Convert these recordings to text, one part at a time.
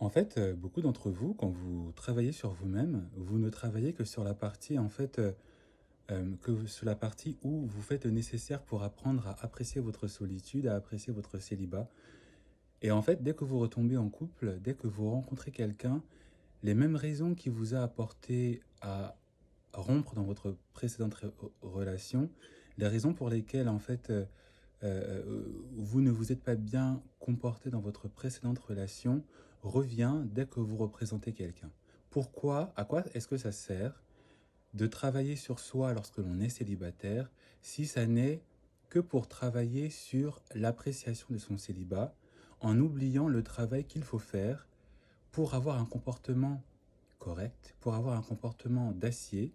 En fait, beaucoup d'entre vous, quand vous travaillez sur vous-même, vous ne travaillez que sur la partie, que sur la partie où vous faites le nécessaire pour apprendre à apprécier votre solitude, à apprécier votre célibat. Et en fait, dès que vous retombez en couple, dès que vous rencontrez quelqu'un, les mêmes raisons qui vous a apporté à rompre dans votre précédente relation, les raisons pour lesquelles, vous ne vous êtes pas bien comporté dans votre précédente relation revient dès que vous représentez quelqu'un. Pourquoi, à quoi est-ce que ça sert de travailler sur soi lorsque l'on est célibataire si ça n'est que pour travailler sur l'appréciation de son célibat en oubliant le travail qu'il faut faire pour avoir un comportement correct, pour avoir un comportement d'acier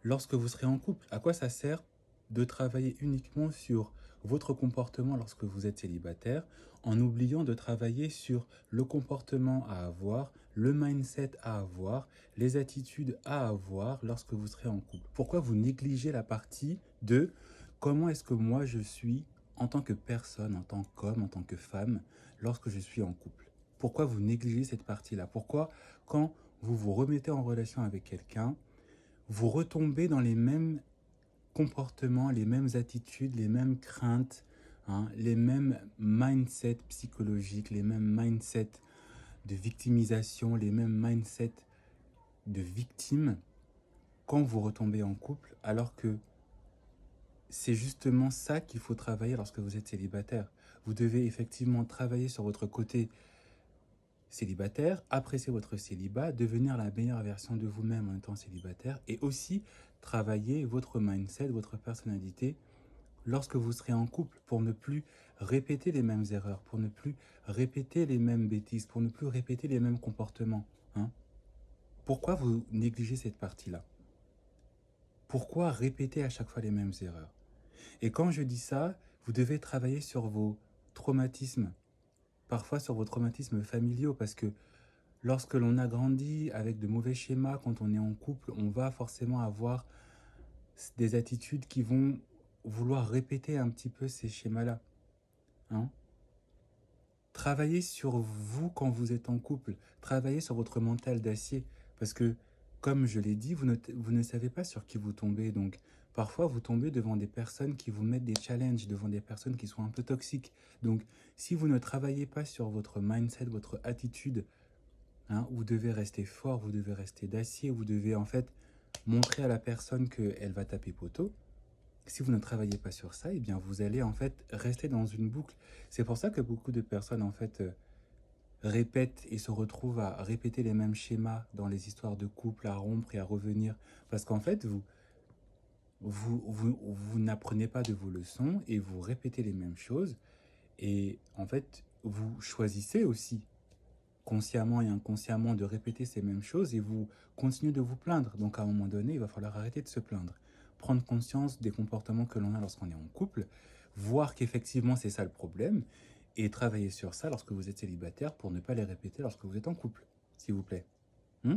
lorsque vous serez en couple? À quoi ça sert de travailler uniquement sur votre comportement lorsque vous êtes célibataire, en oubliant de travailler sur le comportement à avoir, le mindset à avoir, les attitudes à avoir lorsque vous serez en couple? Pourquoi vous négligez la partie de comment est-ce que moi je suis en tant que personne, en tant qu'homme, en tant que femme, lorsque je suis en couple? Pourquoi vous négligez cette partie-là? Pourquoi, quand vous vous remettez en relation avec quelqu'un, vous retombez dans les mêmes comportements, les mêmes attitudes, les mêmes craintes, hein, les mêmes mindsets psychologiques, les mêmes mindsets de victimisation, les mêmes mindsets de victime quand vous retombez en couple, alors que c'est justement ça qu'il faut travailler lorsque vous êtes célibataire. Vous devez effectivement travailler sur votre côté célibataire, apprécier votre célibat, devenir la meilleure version de vous-même en étant célibataire et aussi travailler votre mindset, votre personnalité lorsque vous serez en couple pour ne plus répéter les mêmes erreurs, pour ne plus répéter les mêmes bêtises, pour ne plus répéter les mêmes comportements, hein. Pourquoi vous négligez cette partie-là? Pourquoi répéter à chaque fois les mêmes erreurs? Et quand je dis ça, vous devez travailler sur vos traumatismes, parfois sur vos traumatismes familiaux, parce que lorsque l'on a grandi avec de mauvais schémas, quand on est en couple, on va forcément avoir des attitudes qui vont vouloir répéter un petit peu ces schémas-là, hein. Travaillez sur vous quand vous êtes en couple, travaillez sur votre mental d'acier, parce que, comme je l'ai dit, vous ne savez pas sur qui vous tombez, donc parfois vous tombez devant des personnes qui vous mettent des challenges, devant des personnes qui sont un peu toxiques. Donc, si vous ne travaillez pas sur votre mindset, votre attitude, hein, vous devez rester fort, vous devez rester d'acier, vous devez en fait montrer à la personne qu'elle va taper poteau. Si vous ne travaillez pas sur ça, eh bien vous allez en fait rester dans une boucle. C'est pour ça que beaucoup de personnes répètent et se retrouvent à répéter les mêmes schémas dans les histoires de couple, à rompre et à revenir. Parce qu'en fait, vous n'apprenez pas de vos leçons et vous répétez les mêmes choses. Et en fait, vous choisissez aussi consciemment et inconsciemment de répéter ces mêmes choses et vous continuez de vous plaindre. Donc à un moment donné, il va falloir arrêter de se plaindre. Prendre conscience des comportements que l'on a lorsqu'on est en couple, voir qu'effectivement c'est ça le problème et travailler sur ça lorsque vous êtes célibataire pour ne pas les répéter lorsque vous êtes en couple, s'il vous plaît. Hmm.